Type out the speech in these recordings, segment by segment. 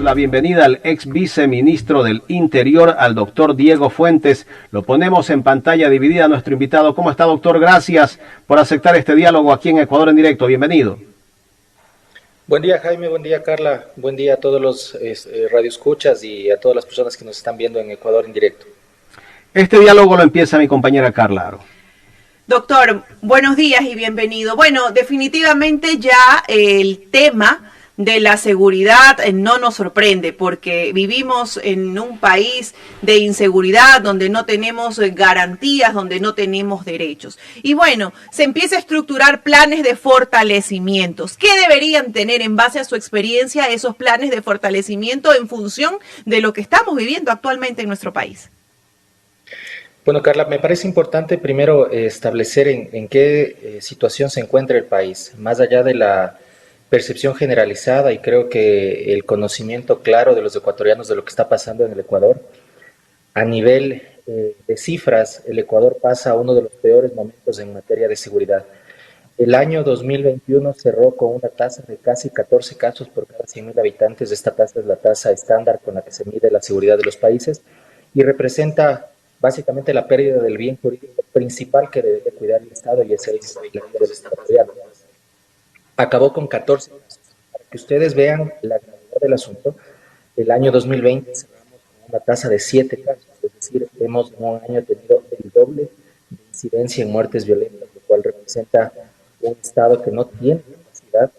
damos la bienvenida al ex viceministro del Interior, al doctor Diego Fuentes. Lo ponemos en pantalla dividida a nuestro invitado. ¿Cómo está, doctor? Gracias por aceptar este diálogo aquí en Ecuador en Directo. Bienvenido. Buen día, Jaime. Buen día, Carla. Buen día a todos los radioescuchas y a todas las personas que nos están viendo en Ecuador en Directo. Este diálogo lo empieza mi compañera Carla Aro. Doctor, buenos días y bienvenido. Bueno, definitivamente ya el tema de la seguridad no nos sorprende porque vivimos en un país de inseguridad donde no tenemos garantías, donde no tenemos derechos. Y bueno, se empieza a estructurar planes de fortalecimientos. ¿Qué deberían tener en base a su experiencia esos planes de fortalecimiento en función de lo que estamos viviendo actualmente en nuestro país? Bueno, Carla, me parece importante primero establecer en qué situación se encuentra el país, más allá de la percepción generalizada y creo que el conocimiento claro de los ecuatorianos de lo que está pasando en el Ecuador. A nivel de cifras, el Ecuador pasa a uno de los peores momentos en materia de seguridad. El año 2021 cerró con una tasa de casi 14 casos por cada 100.000 habitantes. Esta tasa es la tasa estándar con la que se mide la seguridad de los países y representa básicamente la pérdida del bien jurídico principal que debe cuidar el Estado y ese es la vida de los ecuatorianos. Acabó con 14 casos. Para que ustedes vean la gravedad del asunto, el año 2020 cerramos con una tasa de 7 casos, es decir, hemos en un año tenido el doble de incidencia en muertes violentas, lo cual representa un Estado que no tiene capacidad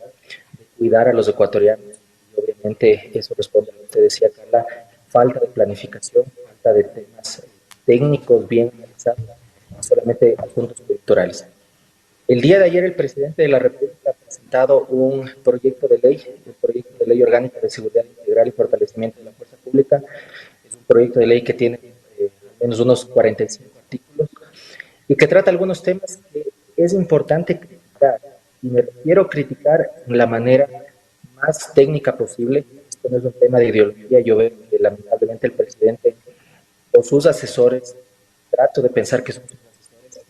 de cuidar a los ecuatorianos. Y obviamente eso responde a lo que usted decía, Carla, falta de planificación, falta de temas técnicos bien analizados, solamente asuntos electorales. El día de ayer el presidente de la República ha presentado un proyecto de ley, el proyecto de ley orgánica de seguridad integral y fortalecimiento de la fuerza pública. Es un proyecto de ley que tiene al menos unos 45 artículos y que trata algunos temas que es importante criticar. Y me refiero a criticar de la manera más técnica posible. Esto no es un tema de ideología. Yo veo que lamentablemente el presidente o sus asesores, trato de pensar que son sus asesores,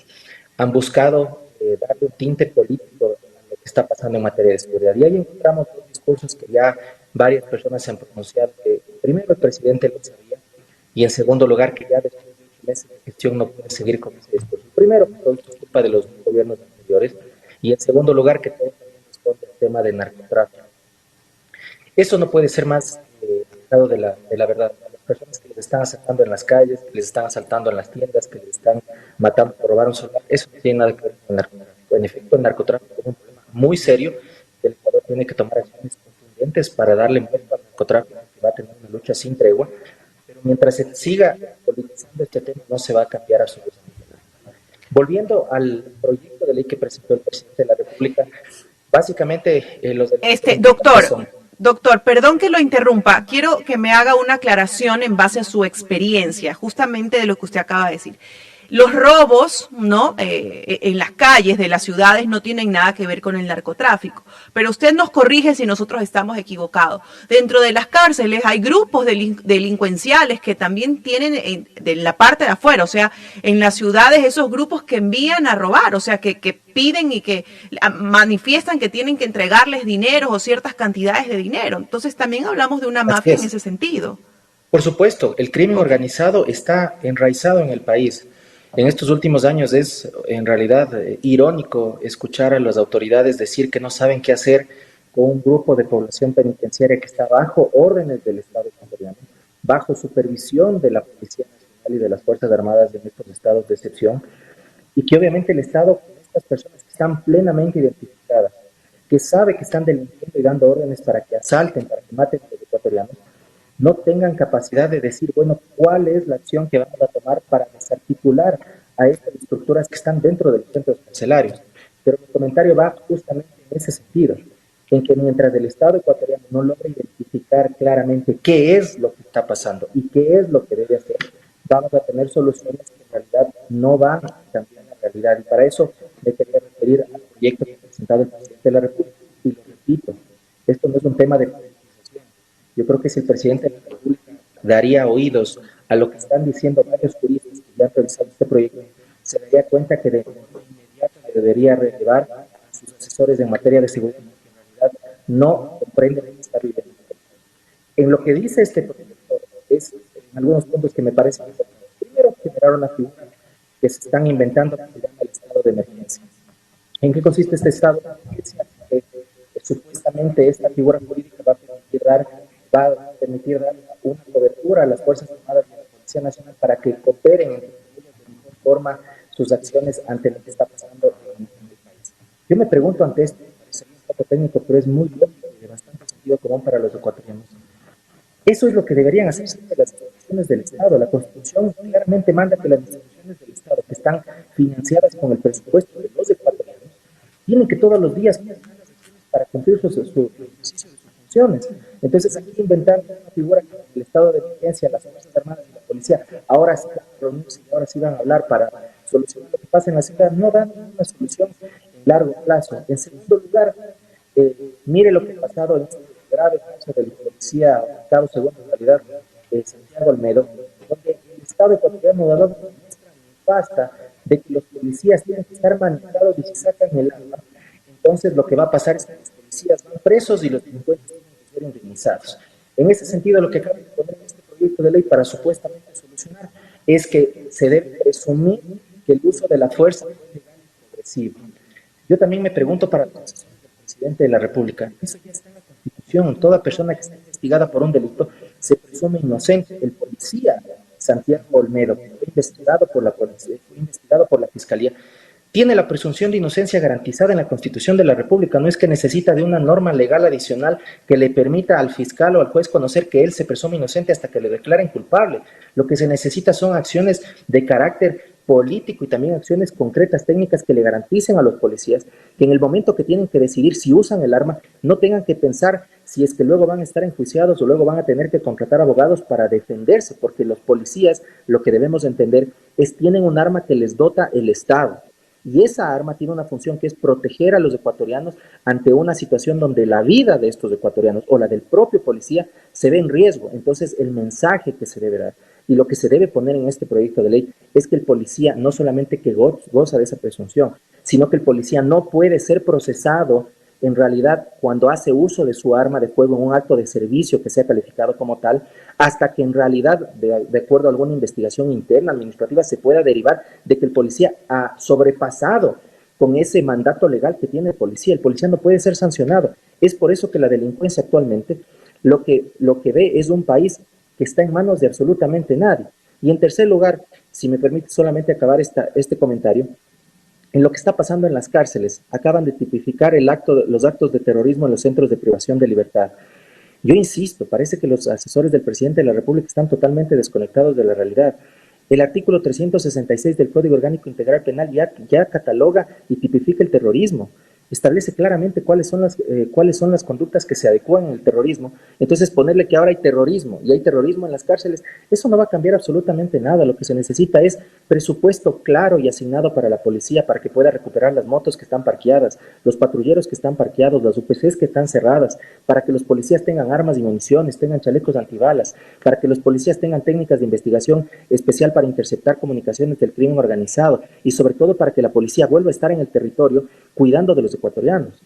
han buscado darle un tinte político a lo que está pasando en materia de seguridad. Y ahí encontramos dos discursos que ya varias personas se han pronunciado, que primero el presidente lo sabía, y en segundo lugar que ya después de 8 meses de gestión no puede seguir con ese discurso. Primero, que todo esto es culpa de los gobiernos anteriores, y en segundo lugar que todo también responde al tema del narcotráfico. Eso no puede ser más alejado de la verdad. A las personas que les están asaltando en las calles, que les están asaltando en las tiendas, que les están matando por robar un celular, eso no tiene nada que ver con el narcotráfico. En efecto, el narcotráfico es un problema muy serio que el Ecuador tiene que tomar acciones contundentes para darle muerte al narcotráfico, que va a tener una lucha sin tregua, pero mientras se siga politizando este tema no se va a cambiar absolutamente nada. Volviendo al proyecto de ley que presentó el presidente de la República, básicamente los Doctor, perdón que lo interrumpa. Quiero que me haga una aclaración en base a su experiencia, justamente de lo que usted acaba de decir. Los robos, ¿no? En las calles de las ciudades no tienen nada que ver con el narcotráfico. Pero usted nos corrige si nosotros estamos equivocados. Dentro de las cárceles hay grupos delincuenciales que también tienen de la parte de afuera, o sea, en las ciudades esos grupos que envían a robar, o sea, que piden y que manifiestan que tienen que entregarles dinero o ciertas cantidades de dinero. Entonces también hablamos de una mafia en ese sentido. Por supuesto, el crimen organizado está enraizado en el país. En estos últimos años es en realidad irónico escuchar a las autoridades decir que no saben qué hacer con un grupo de población penitenciaria que está bajo órdenes del Estado ecuatoriano, bajo supervisión de la Policía Nacional y de las Fuerzas Armadas en estos estados de excepción, y que obviamente el Estado, con estas personas que están plenamente identificadas, que sabe que están delinquiendo y dando órdenes para que asalten, para que maten a los ecuatorianos, no tengan capacidad de decir, bueno, cuál es la acción que vamos a tomar para desarticular a estas estructuras que están dentro de los centros carcelarios. Pero mi comentario va justamente en ese sentido, en que mientras el Estado ecuatoriano no logra identificar claramente qué es lo que está pasando y qué es lo que debe hacer, vamos a tener soluciones que en realidad no van a cambiar la realidad. Y para eso me quería referir al proyecto que ha presentado el presidente de la República. Y lo repito, esto no es un tema de politización. Yo creo que si el presidente de la República daría oídos a lo que están diciendo varios juristas que ya han revisado este proyecto, se daría cuenta que de inmediato debería relevar a sus asesores en materia de seguridad, porque en realidad no comprenden lo que está viviendo. En lo que dice este proyecto es en algunos puntos que me parecen importantes. Primero, generar una figura que se están inventando que se llama el estado de emergencia. ¿En qué consiste este estado de emergencia? Supuestamente esta figura jurídica va a permitir dar una cobertura a las Fuerzas Armadas y a la Policía Nacional para que cooperen entre ellos de mejor forma sus acciones ante lo que está pasando en el país. Yo me pregunto ante esto, parece un poco técnico, pero es muy lógico y de bastante sentido común para los ecuatorianos. Eso es lo que deberían hacer siempre las instituciones del Estado. La Constitución claramente manda que las instituciones del Estado, que están financiadas con el presupuesto de los ecuatorianos, tienen que todos los días para cumplir su ejercicio de sus funciones. Entonces, aquí inventar una figura como el estado de emergencia, las Fuerzas Armadas y la policía, ahora sí van a reunirse y ahora sí van a hablar para solucionar lo que pasa en la ciudad, no dan una solución en largo plazo. En segundo lugar, mire lo que ha pasado en este grave caso del policía Octavo Segundo, en realidad, Santiago Olmedo, donde el Estado ecuatoriano ha dado una muestra nefasta de que los policías tienen que estar manipulados y se sacan el arma. Entonces lo que va a pasar es que los policías van presos y los delincuentes tienen que ser indemnizados. En ese sentido, lo que acaba de poner en este proyecto de ley para supuestamente solucionar es que se debe presumir que el uso de la fuerza es legal y progresivo. Yo también me pregunto para la concesión del presidente de la República, eso ya está en la Constitución, toda persona que está investigada por un delito se presume inocente. El policía Santiago Olmedo, que fue investigado por la policía, fue investigado por la Fiscalía, tiene la presunción de inocencia garantizada en la Constitución de la República. No es que necesita de una norma legal adicional que le permita al fiscal o al juez conocer que él se presume inocente hasta que le declaren culpable. Lo que se necesita son acciones de carácter político y también acciones concretas, técnicas que le garanticen a los policías que en el momento que tienen que decidir si usan el arma, no tengan que pensar si es que luego van a estar enjuiciados o luego van a tener que contratar abogados para defenderse, porque los policías, lo que debemos entender es tienen un arma que les dota el Estado. Y esa arma tiene una función que es proteger a los ecuatorianos ante una situación donde la vida de estos ecuatorianos o la del propio policía se ve en riesgo. Entonces, el mensaje que se debe dar y lo que se debe poner en este proyecto de ley es que el policía no solamente que goza de esa presunción, sino que el policía no puede ser procesado en realidad cuando hace uso de su arma de fuego en un acto de servicio que sea calificado como tal, hasta que en realidad, de acuerdo a alguna investigación interna administrativa, se pueda derivar de que el policía ha sobrepasado con ese mandato legal que tiene el policía. El policía no puede ser sancionado. Es por eso que la delincuencia actualmente lo que ve es un país que está en manos de absolutamente nadie. Y en tercer lugar, si me permite solamente acabar este comentario, en lo que está pasando en las cárceles, acaban de tipificar los actos de terrorismo en los centros de privación de libertad. Yo insisto, parece que los asesores del presidente de la República están totalmente desconectados de la realidad. El artículo 366 del Código Orgánico Integral Penal ya cataloga y tipifica el terrorismo. Establece claramente cuáles son las conductas que se adecúan en el terrorismo. Entonces, ponerle que ahora hay terrorismo y hay terrorismo en las cárceles, eso no va a cambiar absolutamente nada. Lo que se necesita es presupuesto claro y asignado para la policía para que pueda recuperar las motos que están parqueadas, los patrulleros que están parqueados, las UPCs que están cerradas, para que los policías tengan armas y municiones, tengan chalecos antibalas, para que los policías tengan técnicas de investigación especial para interceptar comunicaciones del crimen organizado y sobre todo para que la policía vuelva a estar en el territorio cuidando de los ecuatorianos.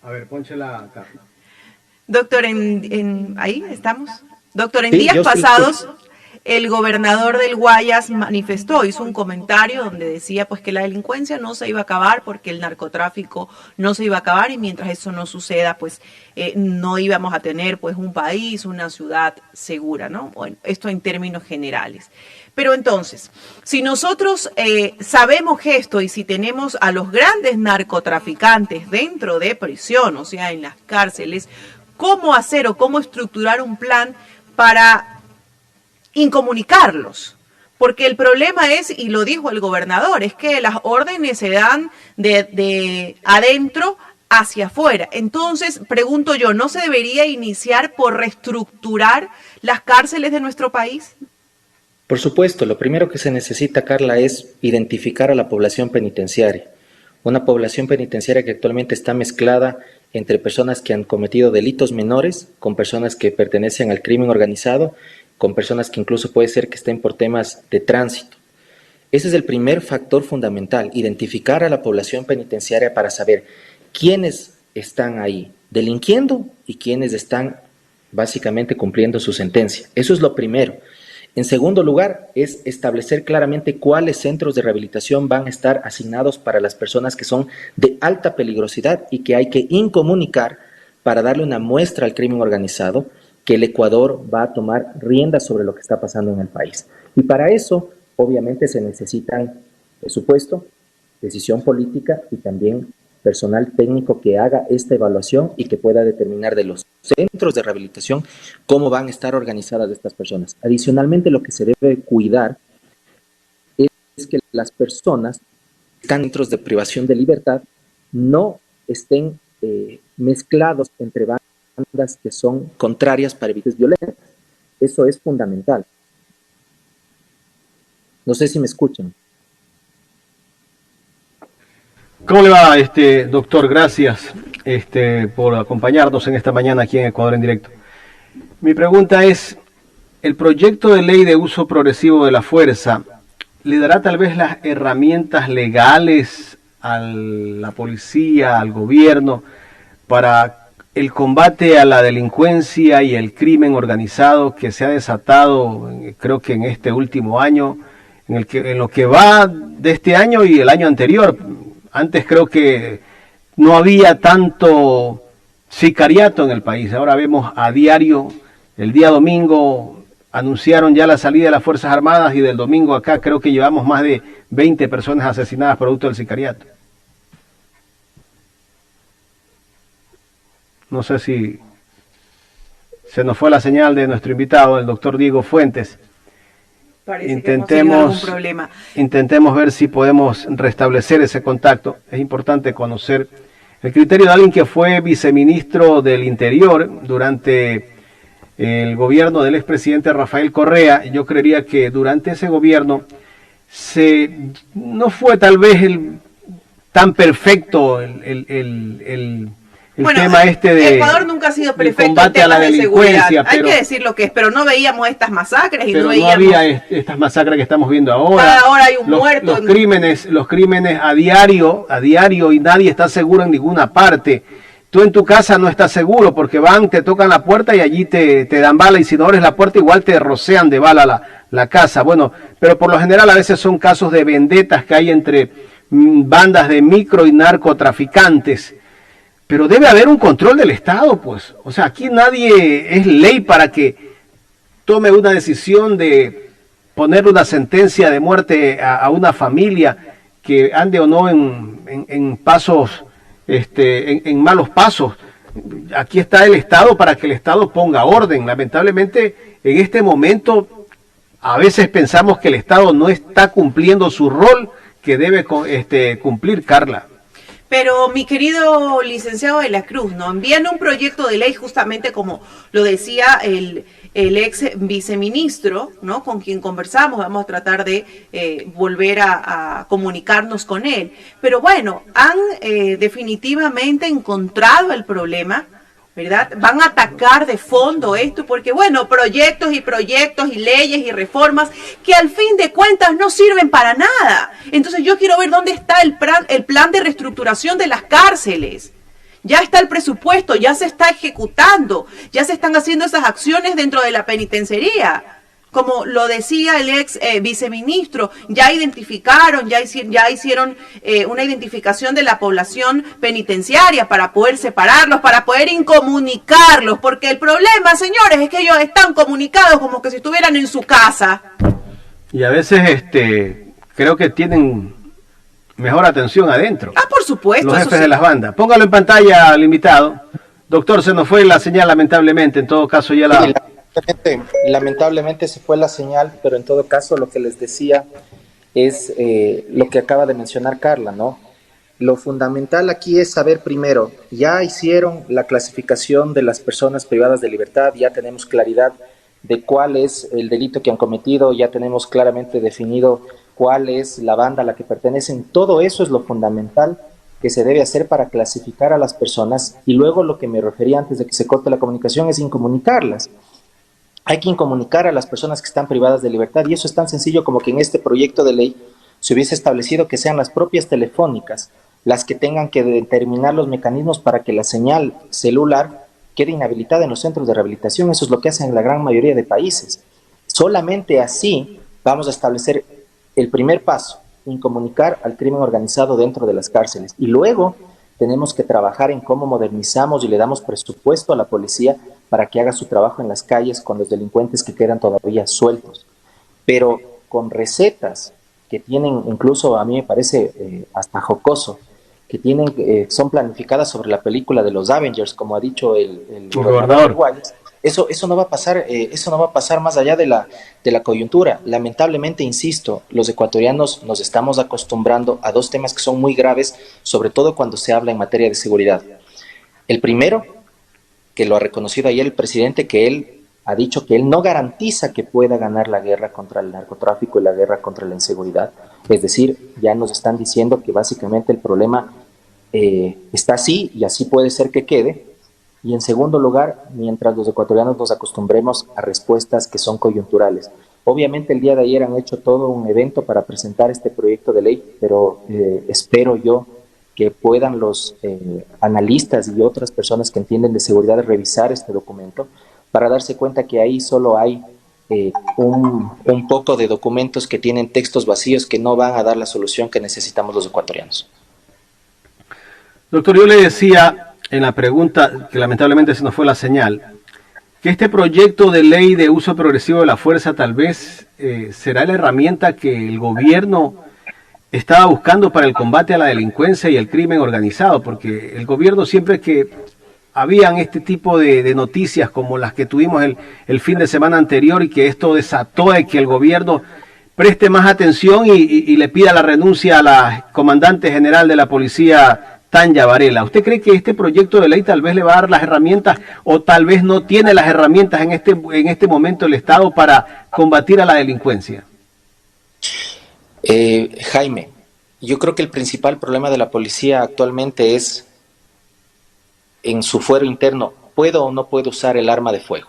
A ver, pónchela acá. Doctor, ahí estamos. Doctor, en Sí, días pasados, el gobernador del Guayas hizo un comentario donde decía pues que la delincuencia no se iba a acabar porque el narcotráfico no se iba a acabar y mientras eso no suceda pues no íbamos a tener pues un país, una ciudad segura, ¿no? Bueno, esto en términos generales. Pero entonces, si nosotros sabemos esto y si tenemos a los grandes narcotraficantes dentro de prisión, o sea, en las cárceles, ¿cómo hacer o cómo estructurar un plan para incomunicarlos? Porque el problema es, y lo dijo el gobernador, es que las órdenes se dan de adentro hacia afuera. Entonces, pregunto yo, ¿no se debería iniciar por reestructurar las cárceles de nuestro país? Por supuesto, lo primero que se necesita, Carla, es identificar a la población penitenciaria. Una población penitenciaria que actualmente está mezclada entre personas que han cometido delitos menores, con personas que pertenecen al crimen organizado, con personas que incluso puede ser que estén por temas de tránsito. Ese es el primer factor fundamental, identificar a la población penitenciaria para saber quiénes están ahí delinquiendo y quiénes están básicamente cumpliendo su sentencia. Eso es lo primero. En segundo lugar, es establecer claramente cuáles centros de rehabilitación van a estar asignados para las personas que son de alta peligrosidad y que hay que incomunicar para darle una muestra al crimen organizado que el Ecuador va a tomar riendas sobre lo que está pasando en el país. Y para eso, obviamente, se necesitan presupuesto, decisión política y también personal técnico que haga esta evaluación y que pueda determinar de los centros de rehabilitación cómo van a estar organizadas estas personas. Adicionalmente, lo que se debe cuidar es que las personas que están en centros de privación de libertad no estén mezclados entre bandas que son contrarias para evitar violencia. Eso es fundamental. No sé si me escuchan. ¿Cómo le va, doctor? Gracias por acompañarnos en esta mañana aquí en Ecuador en Directo. Mi pregunta es, ¿el proyecto de ley de uso progresivo de la fuerza le dará tal vez las herramientas legales a la policía, al gobierno, para el combate a la delincuencia y el crimen organizado que se ha desatado, creo que en este último año, en lo que va de este año y el año anterior? Antes creo que no había tanto sicariato en el país. Ahora vemos a diario. El día domingo anunciaron ya la salida de las Fuerzas Armadas y del domingo acá creo que llevamos más de 20 personas asesinadas producto del sicariato. No sé si se nos fue la señal de nuestro invitado, el doctor Diego Fuentes. Intentemos ver si podemos restablecer ese contacto. Es importante conocer el criterio de alguien que fue viceministro del Interior durante el gobierno del expresidente Rafael Correa. Yo creería que durante ese gobierno no fue tal vez tan perfecto el tema de Ecuador nunca ha sido perfecto combate a la delincuencia, hay que decir lo que es, pero no veíamos estas masacres y pero no veíamos, había estas masacres que estamos viendo ahora. Cada hora hay un muerto. Los crímenes a diario y nadie está seguro en ninguna parte. Tú en tu casa no estás seguro porque te tocan la puerta y allí te dan bala, y si no abres la puerta igual te rocean de bala la casa. Bueno, pero por lo general a veces son casos de vendetas que hay entre bandas de micro y narcotraficantes. Pero debe haber un control del Estado, pues. O sea, aquí nadie es ley para que tome una decisión de poner una sentencia de muerte a una familia que ande o no en pasos, en malos pasos. Aquí está el Estado para que el Estado ponga orden. Lamentablemente, en este momento, a veces pensamos que el Estado no está cumpliendo su rol que debe cumplir, Carla. Pero mi querido licenciado de la Cruz, ¿no? Envían un proyecto de ley justamente como lo decía el ex viceministro, ¿no? Con quien conversamos, vamos a tratar de volver a comunicarnos con él. Pero bueno, han definitivamente encontrado el problema, ¿verdad? Van a atacar de fondo esto porque, bueno, proyectos y leyes y reformas que al fin de cuentas no sirven para nada. Entonces yo quiero ver dónde está el plan de reestructuración de las cárceles. Ya está el presupuesto, ya se está ejecutando, ya se están haciendo esas acciones dentro de la penitenciaría. Como lo decía el ex viceministro, ya identificaron, ya hicieron una identificación de la población penitenciaria para poder separarlos, para poder incomunicarlos, porque el problema, señores, es que ellos están comunicados como que si estuvieran en su casa. Y a veces creo que tienen mejor atención adentro. Ah, por supuesto. Los jefes de las bandas. Póngalo en pantalla al invitado. Doctor, se nos fue la señal lamentablemente, en todo caso ya la... Lamentablemente se fue la señal, pero en todo caso lo que les decía es lo que acaba de mencionar Carla, ¿no? Lo fundamental aquí es saber primero, ya hicieron la clasificación de las personas privadas de libertad, ya tenemos claridad de cuál es el delito que han cometido, ya tenemos claramente definido cuál es la banda a la que pertenecen. Todo eso es lo fundamental que se debe hacer para clasificar a las personas, y luego lo que me refería antes de que se corte la comunicación es incomunicarlas. Hay que incomunicar a las personas que están privadas de libertad, y eso es tan sencillo como que en este proyecto de ley se hubiese establecido que sean las propias telefónicas las que tengan que determinar los mecanismos para que la señal celular quede inhabilitada en los centros de rehabilitación. Eso es lo que hacen en la gran mayoría de países. Solamente así vamos a establecer el primer paso, incomunicar al crimen organizado dentro de las cárceles. Y luego tenemos que trabajar en cómo modernizamos y le damos presupuesto a la policía para que haga su trabajo en las calles con los delincuentes que quedan todavía sueltos. Pero con recetas que tienen, incluso a mí me parece hasta jocoso, que tienen, son planificadas sobre la película de los Avengers, como ha dicho el gobernador Guayas. Eso no va a pasar más allá de la coyuntura. Lamentablemente, insisto, los ecuatorianos nos estamos acostumbrando a dos temas que son muy graves, sobre todo cuando se habla en materia de seguridad. El primero, que lo ha reconocido ayer el presidente, que él ha dicho que él no garantiza que pueda ganar la guerra contra el narcotráfico y la guerra contra la inseguridad. Es decir, ya nos están diciendo que básicamente el problema está así y así puede ser que quede. Y en segundo lugar, mientras los ecuatorianos nos acostumbremos a respuestas que son coyunturales. Obviamente el día de ayer han hecho todo un evento para presentar este proyecto de ley, pero espero yo que puedan los analistas y otras personas que entienden de seguridad revisar este documento para darse cuenta que ahí solo hay un poco de documentos que tienen textos vacíos que no van a dar la solución que necesitamos los ecuatorianos. Doctor, yo le decía en la pregunta, que lamentablemente se nos fue la señal, que este proyecto de ley de uso progresivo de la fuerza tal vez será la herramienta que el gobierno estaba buscando para el combate a la delincuencia y el crimen organizado, porque el gobierno siempre que habían este tipo de noticias como las que tuvimos el fin de semana anterior y que esto desató de que el gobierno preste más atención y le pida la renuncia a la comandante general de la policía, Tanya Varela. ¿Usted cree que este proyecto de ley tal vez le va a dar las herramientas o tal vez no tiene las herramientas en este momento el Estado para combatir a la delincuencia? Jaime, yo creo que el principal problema de la policía actualmente es en su fuero interno, ¿puedo o no puedo usar el arma de fuego?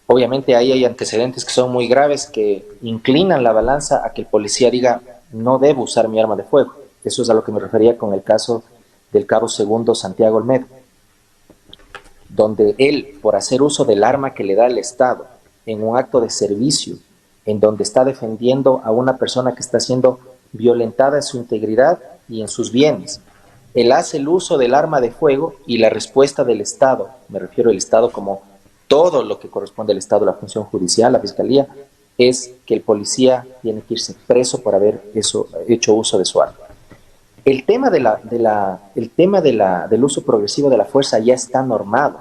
Obviamente ahí hay antecedentes que son muy graves que inclinan la balanza a que el policía diga no debo usar mi arma de fuego. Eso es a lo que me refería con el caso del cabo segundo Santiago Olmedo, donde él, por hacer uso del arma que le da el Estado en un acto de servicio, en donde está defendiendo a una persona que está siendo violentada en su integridad y en sus bienes, él hace el uso del arma de fuego y la respuesta del Estado, me refiero al Estado como todo lo que corresponde al Estado, la función judicial, la fiscalía, es que el policía tiene que irse preso por haber hecho uso de su arma. El tema del uso progresivo de la fuerza ya está normado,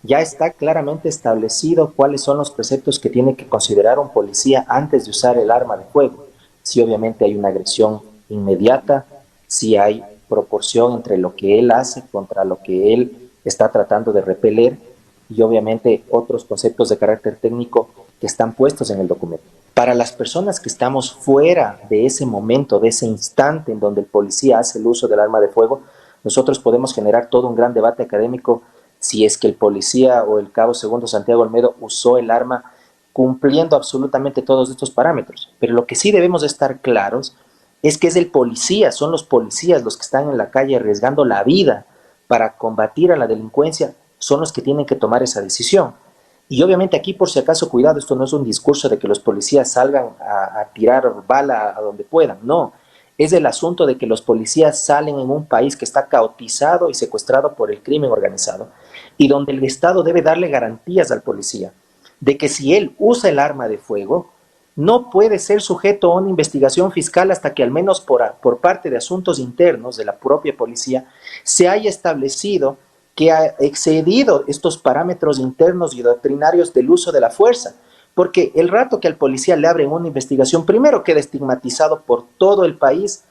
ya está claramente establecido cuáles son los preceptos que tiene que considerar un policía antes de usar el arma de fuego. Si obviamente hay una agresión inmediata, si hay proporción entre lo que él hace contra lo que él está tratando de repeler y obviamente otros conceptos de carácter técnico que están puestos en el documento. Para las personas que estamos fuera de ese momento, de ese instante en donde el policía hace el uso del arma de fuego, nosotros podemos generar todo un gran debate académico si es que el policía o el cabo segundo Santiago Olmedo usó el arma cumpliendo absolutamente todos estos parámetros. Pero lo que sí debemos de estar claros es que es el policía, son los policías los que están en la calle arriesgando la vida para combatir a la delincuencia, son los que tienen que tomar esa decisión. Y obviamente aquí, por si acaso, cuidado, esto no es un discurso de que los policías salgan a tirar bala a donde puedan, no. Es el asunto de que los policías salen en un país que está caotizado y secuestrado por el crimen organizado y donde el Estado debe darle garantías al policía de que si él usa el arma de fuego, no puede ser sujeto a una investigación fiscal hasta que al menos por parte de asuntos internos de la propia policía se haya establecido que ha excedido estos parámetros internos y doctrinarios del uso de la fuerza, porque el rato que al policía le abren una investigación, primero queda estigmatizado por todo el país,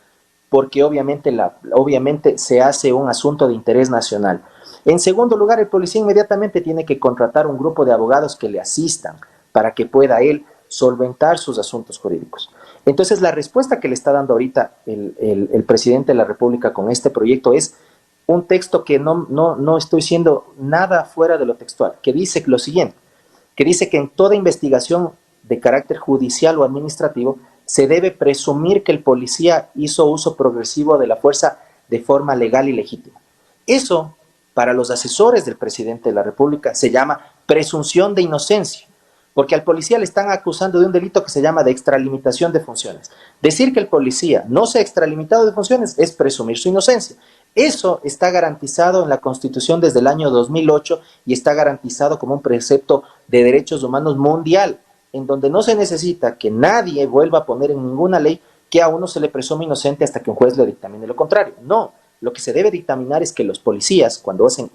porque obviamente se hace un asunto de interés nacional. En segundo lugar, el policía inmediatamente tiene que contratar un grupo de abogados que le asistan para que pueda él solventar sus asuntos jurídicos. Entonces, la respuesta que le está dando ahorita el presidente de la República con este proyecto es un texto que no estoy siendo nada fuera de lo textual, que dice lo siguiente, que dice que en toda investigación de carácter judicial o administrativo se debe presumir que el policía hizo uso progresivo de la fuerza de forma legal y legítima. Eso, para los asesores del presidente de la República, se llama presunción de inocencia, porque al policía le están acusando de un delito que se llama de extralimitación de funciones. Decir que el policía no se ha extralimitado de funciones es presumir su inocencia. Eso está garantizado en la Constitución desde el año 2008 y está garantizado como un precepto de derechos humanos mundial, en donde no se necesita que nadie vuelva a poner en ninguna ley que a uno se le presume inocente hasta que un juez le dictamine lo contrario. No, lo que se debe dictaminar es que los policías, cuando hacen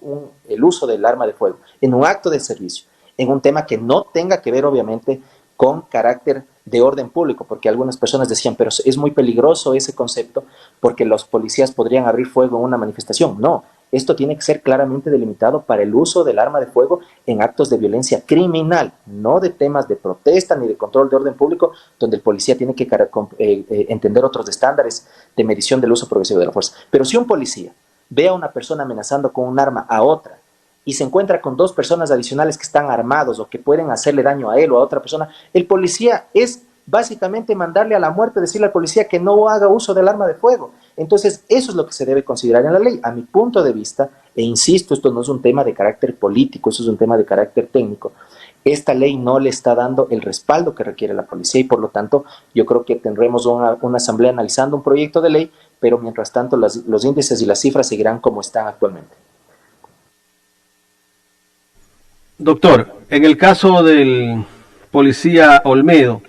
el uso del arma de fuego en un acto de servicio, en un tema que no tenga que ver obviamente con carácter de orden público, porque algunas personas decían, pero es muy peligroso ese concepto porque los policías podrían abrir fuego en una manifestación. No, esto tiene que ser claramente delimitado para el uso del arma de fuego en actos de violencia criminal, no de temas de protesta ni de control de orden público, donde el policía tiene que entender otros estándares de medición del uso progresivo de la fuerza. Pero si un policía ve a una persona amenazando con un arma a otra y se encuentra con dos personas adicionales que están armados o que pueden hacerle daño a él o a otra persona, el policía es básicamente mandarle a la muerte, decirle al policía que no haga uso del arma de fuego. Entonces, eso es lo que se debe considerar en la ley. A mi punto de vista, e insisto, esto no es un tema de carácter político, eso es un tema de carácter técnico. Esta ley no le está dando el respaldo que requiere la policía y por lo tanto yo creo que tendremos una asamblea analizando un proyecto de ley, pero mientras tanto los índices y las cifras seguirán como están actualmente. Doctor, en el caso del policía Olmedo,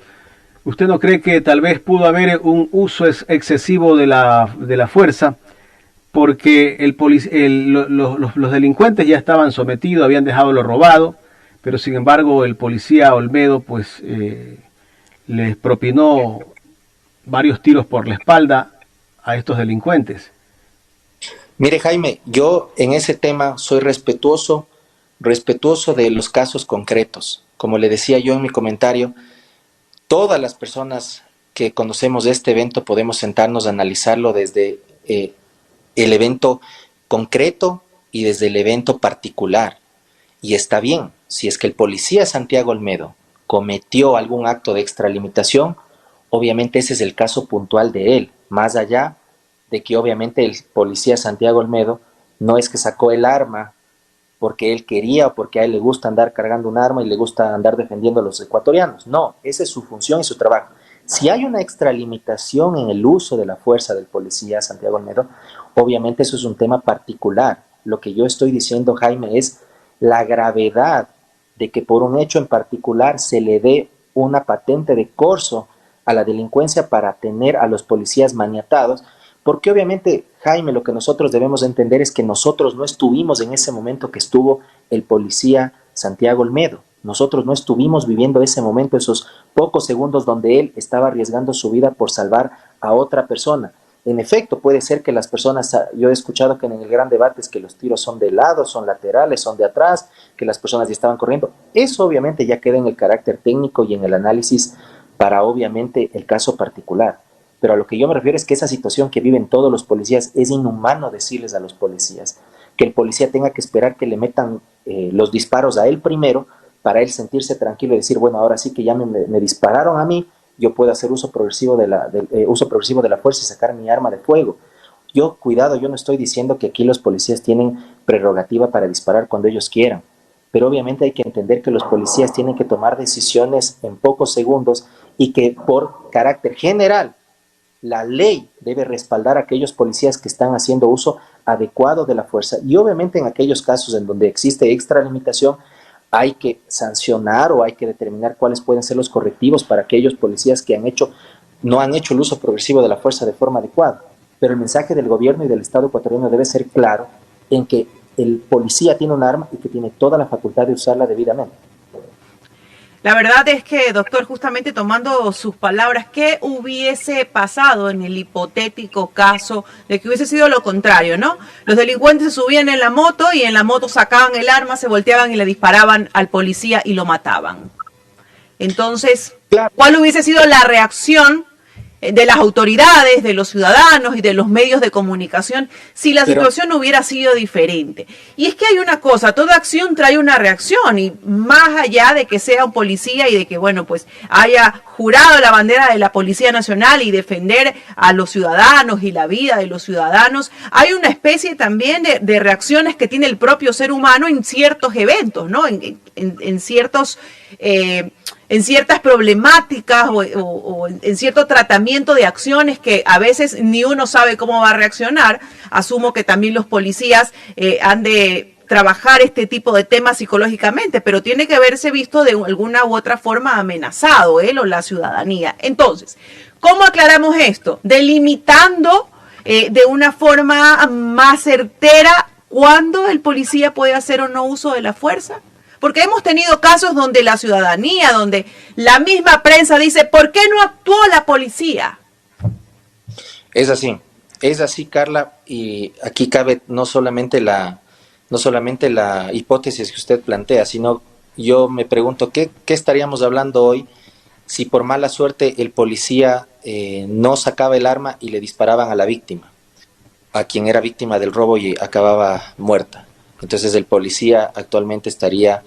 ¿usted no cree que tal vez pudo haber un uso excesivo de la fuerza? Porque los delincuentes ya estaban sometidos, habían dejado lo robado, pero sin embargo el policía Olmedo pues les propinó varios tiros por la espalda a estos delincuentes. Mire, Jaime, yo en ese tema soy respetuoso de los casos concretos. Como le decía yo en mi comentario, todas las personas que conocemos de este evento podemos sentarnos a analizarlo desde el evento concreto y desde el evento particular. Y está bien, si es que el policía Santiago Olmedo cometió algún acto de extralimitación, obviamente ese es el caso puntual de él, más allá de que obviamente el policía Santiago Olmedo no es que sacó el arma porque él quería o porque a él le gusta andar cargando un arma y le gusta andar defendiendo a los ecuatorianos. No, esa es su función y su trabajo. Si hay una extralimitación en el uso de la fuerza del policía Santiago Olmedo, obviamente eso es un tema particular. Lo que yo estoy diciendo, Jaime, es la gravedad de que por un hecho en particular se le dé una patente de corso a la delincuencia para tener a los policías maniatados, porque obviamente, Jaime, lo que nosotros debemos entender es que nosotros no estuvimos en ese momento que estuvo el policía Santiago Olmedo. Nosotros no estuvimos viviendo ese momento, esos pocos segundos donde él estaba arriesgando su vida por salvar a otra persona. En efecto, puede ser que las personas, yo he escuchado que en el gran debate es que los tiros son de lado, son laterales, son de atrás, que las personas ya estaban corriendo. Eso obviamente ya queda en el carácter técnico y en el análisis para obviamente el caso particular. Pero a lo que yo me refiero es que esa situación que viven todos los policías es inhumano decirles a los policías que el policía tenga que esperar que le metan los disparos a él primero para él sentirse tranquilo y decir, bueno, ahora sí que ya me dispararon a mí, yo puedo hacer uso progresivo de la fuerza y sacar mi arma de fuego. Cuidado, yo no estoy diciendo que aquí los policías tienen prerrogativa para disparar cuando ellos quieran, pero obviamente hay que entender que los policías tienen que tomar decisiones en pocos segundos y que por carácter general la ley debe respaldar a aquellos policías que están haciendo uso adecuado de la fuerza y obviamente en aquellos casos en donde existe extralimitación hay que sancionar o hay que determinar cuáles pueden ser los correctivos para aquellos policías que no han hecho el uso progresivo de la fuerza de forma adecuada. Pero el mensaje del gobierno y del Estado ecuatoriano debe ser claro en que el policía tiene un arma y que tiene toda la facultad de usarla debidamente. La verdad es que, doctor, justamente tomando sus palabras, ¿qué hubiese pasado en el hipotético caso de que hubiese sido lo contrario, ¿no? Los delincuentes se subían en la moto y en la moto sacaban el arma, se volteaban y le disparaban al policía y lo mataban. Entonces, ¿cuál hubiese sido la reacción de las autoridades, de los ciudadanos y de los medios de comunicación si la situación hubiera sido diferente? Y es que hay una cosa, toda acción trae una reacción y más allá de que sea un policía y de que, bueno, pues haya jurado la bandera de la Policía Nacional y defender a los ciudadanos y la vida de los ciudadanos, hay una especie también de reacciones que tiene el propio ser humano en ciertos eventos, ¿no? En ciertas problemáticas o en cierto tratamiento de acciones que a veces ni uno sabe cómo va a reaccionar. Asumo que también los policías han de trabajar este tipo de temas psicológicamente, pero tiene que verse visto de alguna u otra forma amenazado él o la ciudadanía. Entonces, ¿cómo aclaramos esto? Delimitando de una forma más certera cuándo el policía puede hacer o no uso de la fuerza. Porque hemos tenido casos donde la ciudadanía, donde la misma prensa dice, ¿por qué no actuó la policía? Es así, Carla, y aquí cabe no solamente la hipótesis que usted plantea, sino yo me pregunto, ¿qué estaríamos hablando hoy si por mala suerte el policía no sacaba el arma y le disparaban a la víctima, a quien era víctima del robo y acababa muerta? Entonces el policía actualmente estaría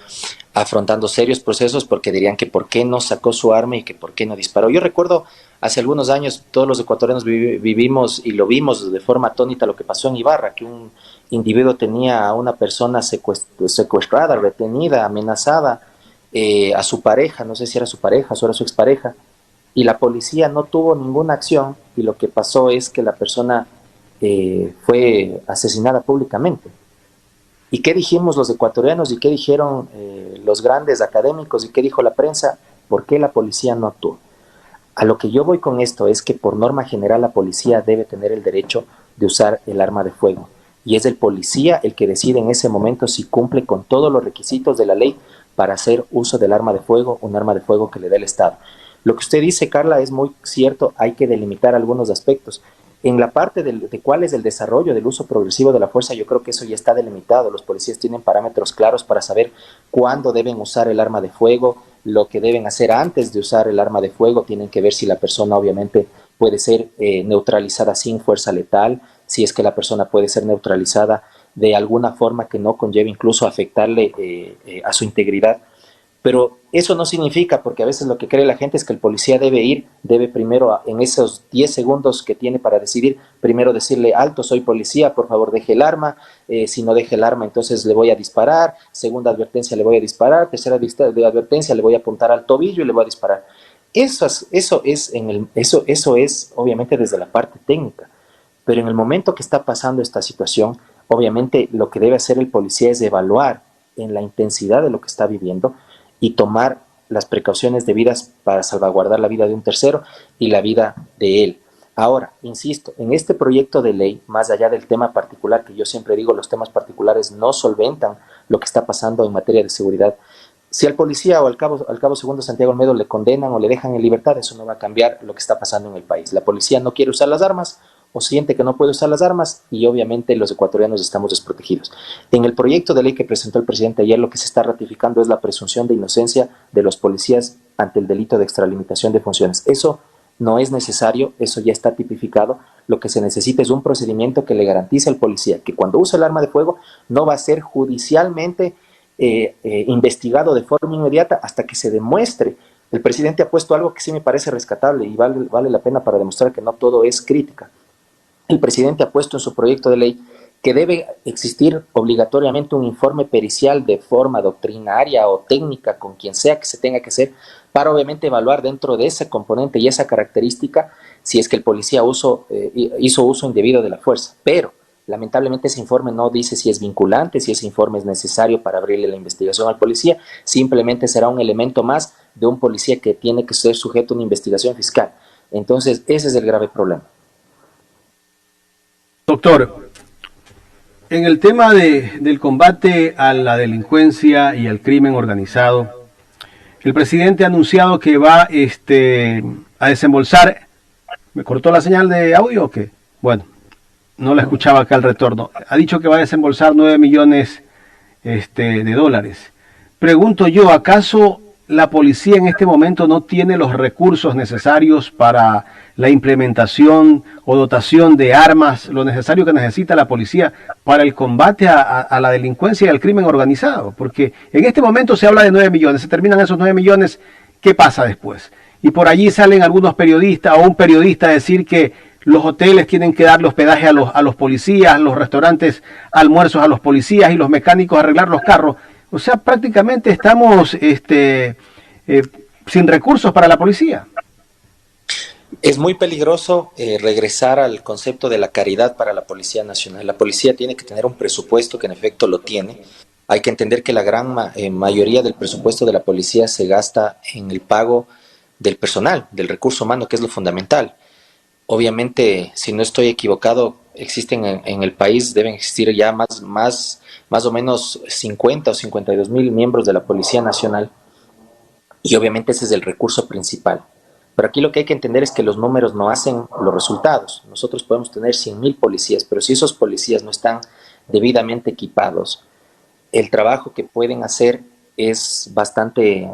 afrontando serios procesos porque dirían que por qué no sacó su arma y que por qué no disparó. Yo recuerdo hace algunos años, todos los ecuatorianos vivimos y lo vimos de forma atónita lo que pasó en Ibarra, que un individuo tenía a una persona secuestrada, retenida, amenazada, a su pareja, no sé si era su pareja o era su expareja, y la policía no tuvo ninguna acción y lo que pasó es que la persona fue asesinada públicamente. ¿Y qué dijimos los ecuatorianos y qué dijeron los grandes académicos y qué dijo la prensa? ¿Por qué la policía no actuó? A lo que yo voy con esto es que por norma general la policía debe tener el derecho de usar el arma de fuego. Y es el policía el que decide en ese momento si cumple con todos los requisitos de la ley para hacer uso del arma de fuego, un arma de fuego que le dé el Estado. Lo que usted dice, Carla, es muy cierto, hay que delimitar algunos aspectos. En la parte de cuál es el desarrollo del uso progresivo de la fuerza, yo creo que eso ya está delimitado. Los policías tienen parámetros claros para saber cuándo deben usar el arma de fuego, lo que deben hacer antes de usar el arma de fuego. Tienen que ver si la persona obviamente puede ser neutralizada sin fuerza letal, si es que la persona puede ser neutralizada de alguna forma que no conlleve incluso afectarle a su integridad. Pero eso no significa, porque a veces lo que cree la gente es que el policía debe primero, en esos 10 segundos que tiene para decidir, primero decirle, alto, soy policía, por favor deje el arma, si no deje el arma entonces le voy a disparar, segunda advertencia le voy a disparar, tercera advertencia le voy a apuntar al tobillo y le voy a disparar. Eso es obviamente desde la parte técnica, pero en el momento que está pasando esta situación, obviamente lo que debe hacer el policía es evaluar en la intensidad de lo que está viviendo y tomar las precauciones debidas para salvaguardar la vida de un tercero y la vida de él. Ahora, insisto, en este proyecto de ley, más allá del tema particular, que yo siempre digo, los temas particulares no solventan lo que está pasando en materia de seguridad. Si al policía o al cabo segundo Santiago Olmedo le condenan o le dejan en libertad, eso no va a cambiar lo que está pasando en el país. La policía no quiere usar las armas o siente que no puede usar las armas y obviamente los ecuatorianos estamos desprotegidos. En el proyecto de ley que presentó el presidente ayer, lo que se está ratificando es la presunción de inocencia de los policías ante el delito de extralimitación de funciones. Eso no es necesario, eso ya está tipificado. Lo que se necesita es un procedimiento que le garantice al policía que cuando use el arma de fuego no va a ser judicialmente investigado de forma inmediata hasta que se demuestre. El presidente ha puesto algo que sí me parece rescatable y vale la pena para demostrar que no todo es crítica. El presidente ha puesto en su proyecto de ley que debe existir obligatoriamente un informe pericial de forma doctrinaria o técnica con quien sea que se tenga que hacer para obviamente evaluar dentro de ese componente y esa característica si es que el policía hizo uso indebido de la fuerza. Pero lamentablemente ese informe no dice si es vinculante, si ese informe es necesario para abrirle la investigación al policía, simplemente será un elemento más de un policía que tiene que ser sujeto a una investigación fiscal. Entonces ese es el grave problema. Doctor, en el tema del combate a la delincuencia y al crimen organizado, el presidente ha anunciado que va a desembolsar. ¿Me cortó la señal de audio o qué? Bueno, no la escuchaba acá el retorno. Ha dicho que va a desembolsar 9 millones de dólares. Pregunto yo, ¿acaso la policía en este momento no tiene los recursos necesarios para la implementación o dotación de armas, lo necesario que necesita la policía para el combate a la delincuencia y al crimen organizado? Porque en este momento se habla de 9 millones, se terminan esos 9 millones, ¿qué pasa después? y por allí salen algunos periodistas o un periodista a decir que los hoteles tienen que darle hospedaje a los policías, los restaurantes almuerzos a los policías y los mecánicos arreglar los carros. O sea, prácticamente estamos sin recursos para la policía. Es muy peligroso regresar al concepto de la caridad para la Policía Nacional. La policía tiene que tener un presupuesto que en efecto lo tiene. Hay que entender que la gran mayoría del presupuesto de la policía se gasta en el pago del personal, del recurso humano, que es lo fundamental. Obviamente, si no estoy equivocado, existen en el país, deben existir ya más o menos 50 o 52 mil miembros de la Policía Nacional, y obviamente ese es el recurso principal. Pero aquí lo que hay que entender es que los números no hacen los resultados. Nosotros podemos tener 100.000 policías, pero si esos policías no están debidamente equipados, el trabajo que pueden hacer es bastante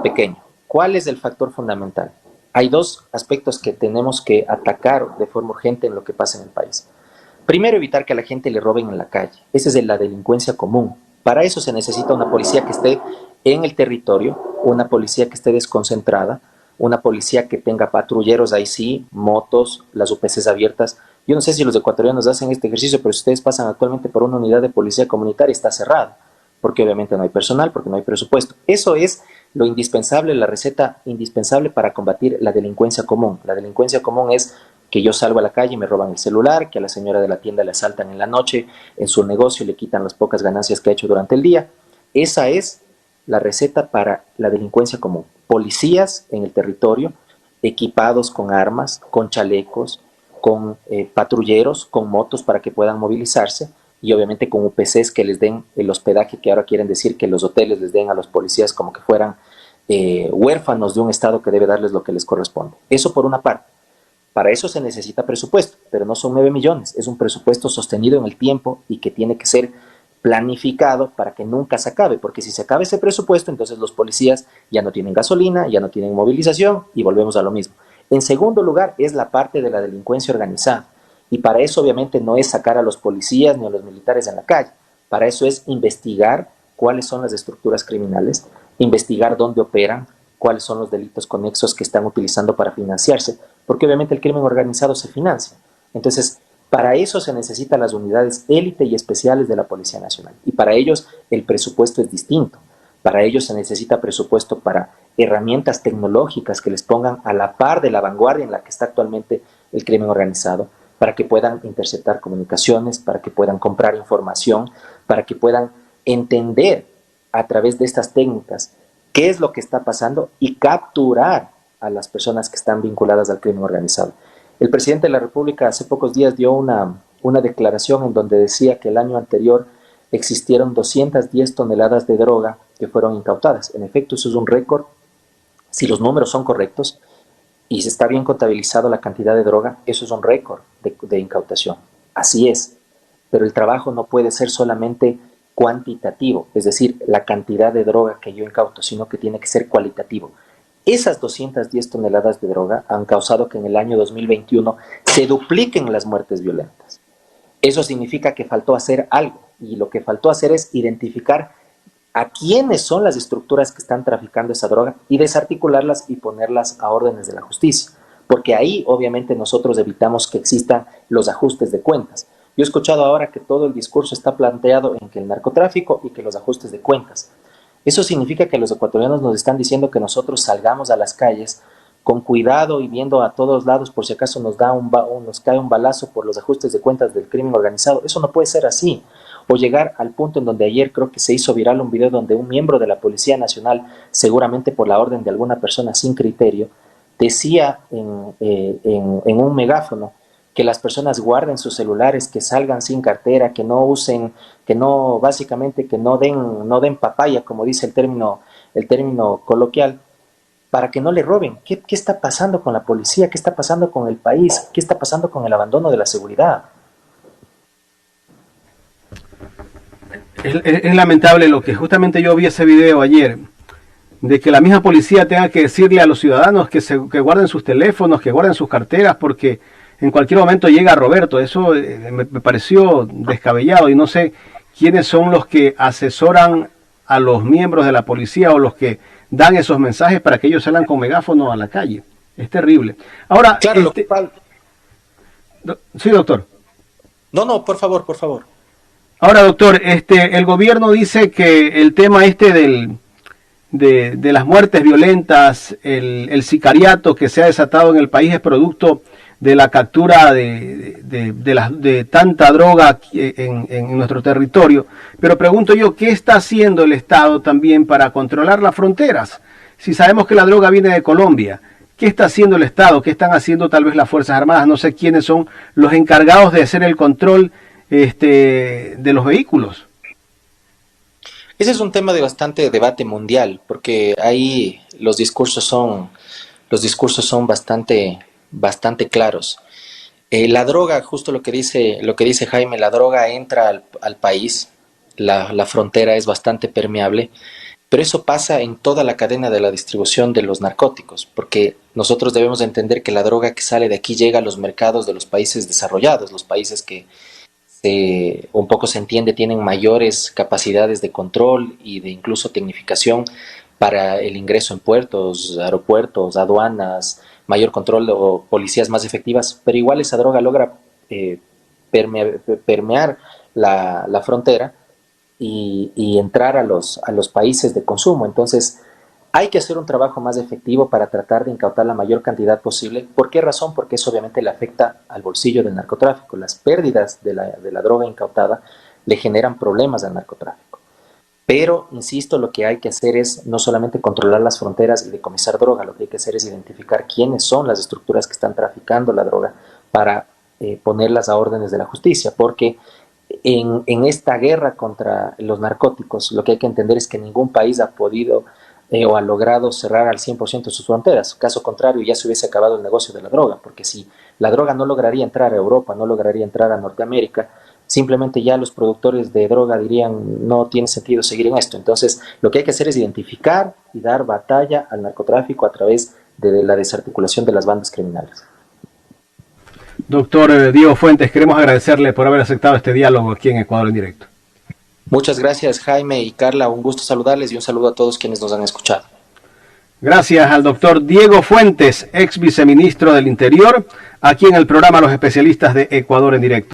pequeño. ¿Cuál es el factor fundamental? Hay dos aspectos que tenemos que atacar de forma urgente en lo que pasa en el país. Primero, evitar que a la gente le roben en la calle. Esa es la delincuencia común. Para eso se necesita una policía que esté en el territorio, una policía que esté desconcentrada, una policía que tenga patrulleros, ahí sí, motos, las UPCs abiertas. Yo no sé si los ecuatorianos hacen este ejercicio, pero si ustedes pasan actualmente por una unidad de policía comunitaria, está cerrada, porque obviamente no hay personal, porque no hay presupuesto. Eso es lo indispensable, la receta indispensable para combatir la delincuencia común. La delincuencia común es que yo salgo a la calle y me roban el celular, que a la señora de la tienda le asaltan en la noche en su negocio y le quitan las pocas ganancias que ha hecho durante el día. Esa es la receta para la delincuencia común. Policías en el territorio, equipados con armas, con chalecos, con patrulleros, con motos para que puedan movilizarse, y obviamente con UPCs que les den el hospedaje, que ahora quieren decir que los hoteles les den a los policías como que fueran huérfanos de un Estado que debe darles lo que les corresponde. Eso por una parte. Para eso se necesita presupuesto, pero no son 9 millones, es un presupuesto sostenido en el tiempo y que tiene que ser planificado para que nunca se acabe, porque si se acaba ese presupuesto, entonces los policías ya no tienen gasolina, ya no tienen movilización y volvemos a lo mismo. En segundo lugar, es la parte de la delincuencia organizada, y para eso obviamente no es sacar a los policías ni a los militares en la calle, para eso es investigar cuáles son las estructuras criminales, investigar dónde operan, cuáles son los delitos conexos que están utilizando para financiarse, porque obviamente el crimen organizado se financia. Entonces, para eso se necesitan las unidades élite y especiales de la Policía Nacional, y para ellos el presupuesto es distinto. Para ellos se necesita presupuesto para herramientas tecnológicas que les pongan a la par de la vanguardia en la que está actualmente el crimen organizado, para que puedan interceptar comunicaciones, para que puedan comprar información, para que puedan entender a través de estas técnicas qué es lo que está pasando y capturar a las personas que están vinculadas al crimen organizado. El presidente de la República hace pocos días dio una declaración en donde decía que el año anterior existieron 210 toneladas de droga que fueron incautadas. En efecto, eso es un récord. Si los números son correctos y se está bien contabilizado la cantidad de droga, eso es un récord de incautación. Así es, pero el trabajo no puede ser solamente cuantitativo, es decir, la cantidad de droga que yo incauto, sino que tiene que ser cualitativo. Esas 210 toneladas de droga han causado que en el año 2021 se dupliquen las muertes violentas. Eso significa que faltó hacer algo, y lo que faltó hacer es identificar a quiénes son las estructuras que están traficando esa droga y desarticularlas y ponerlas a órdenes de la justicia, porque ahí obviamente nosotros evitamos que existan los ajustes de cuentas. Yo he escuchado ahora que todo el discurso está planteado en que el narcotráfico y que los ajustes de cuentas. Eso significa que los ecuatorianos nos están diciendo que nosotros salgamos a las calles con cuidado y viendo a todos lados por si acaso nos cae un balazo por los ajustes de cuentas del crimen organizado. Eso no puede ser así. O llegar al punto en donde ayer creo que se hizo viral un video donde un miembro de la Policía Nacional, seguramente por la orden de alguna persona sin criterio, decía en un megáfono que las personas guarden sus celulares, que salgan sin cartera, que no usen, básicamente que no den papaya, como dice el término coloquial, para que no le roben. ¿Qué está pasando con la policía? ¿Qué está pasando con el país? ¿Qué está pasando con el abandono de la seguridad? Es lamentable lo que justamente yo vi ese video ayer, de que la misma policía tenga que decirle a los ciudadanos que guarden sus teléfonos, que guarden sus carteras, porque en cualquier momento llega Roberto. Eso me pareció descabellado, y no sé quiénes son los que asesoran a los miembros de la policía o los que dan esos mensajes para que ellos salgan con megáfono a la calle. Es terrible. Ahora, claro, sí, doctor. No, por favor, por favor. Ahora, doctor, el gobierno dice que el tema de las muertes violentas, el sicariato que se ha desatado en el país es producto de la captura de tanta droga aquí en nuestro territorio. Pero pregunto yo, ¿qué está haciendo el Estado también para controlar las fronteras? Si sabemos que la droga viene de Colombia, ¿qué está haciendo el Estado? ¿Qué están haciendo tal vez las Fuerzas Armadas? No sé quiénes son los encargados de hacer el control de los vehículos. Ese es un tema de bastante debate mundial, porque ahí los discursos son bastante claros. La droga, justo lo que dice Jaime, la droga entra al país, la frontera es bastante permeable, pero eso pasa en toda la cadena de la distribución de los narcóticos, porque nosotros debemos entender que la droga que sale de aquí llega a los mercados de los países desarrollados, los países que un poco se entiende tienen mayores capacidades de control y de incluso tecnificación para el ingreso en puertos, aeropuertos, aduanas, mayor control o policías más efectivas, pero igual esa droga logra permear la frontera y entrar a los países de consumo. Entonces hay que hacer un trabajo más efectivo para tratar de incautar la mayor cantidad posible. ¿Por qué razón? Porque eso obviamente le afecta al bolsillo del narcotráfico. Las pérdidas de la droga incautada le generan problemas al narcotráfico. Pero, insisto, lo que hay que hacer es no solamente controlar las fronteras y decomisar droga, lo que hay que hacer es identificar quiénes son las estructuras que están traficando la droga para ponerlas a órdenes de la justicia, porque en esta guerra contra los narcóticos lo que hay que entender es que ningún país ha podido o ha logrado cerrar al 100% sus fronteras. Caso contrario, ya se hubiese acabado el negocio de la droga, porque si la droga no lograría entrar a Europa, no lograría entrar a Norteamérica, simplemente ya los productores de droga dirían no tiene sentido seguir en esto. Entonces lo que hay que hacer es identificar y dar batalla al narcotráfico a través de la desarticulación de las bandas criminales. Doctor Diego Fuentes, queremos agradecerle por haber aceptado este diálogo aquí en Ecuador en Directo. Muchas gracias, Jaime y Carla, un gusto saludarles y un saludo a todos quienes nos han escuchado. Gracias al doctor Diego Fuentes, ex viceministro del Interior, aquí en el programa Los Especialistas de Ecuador en Directo.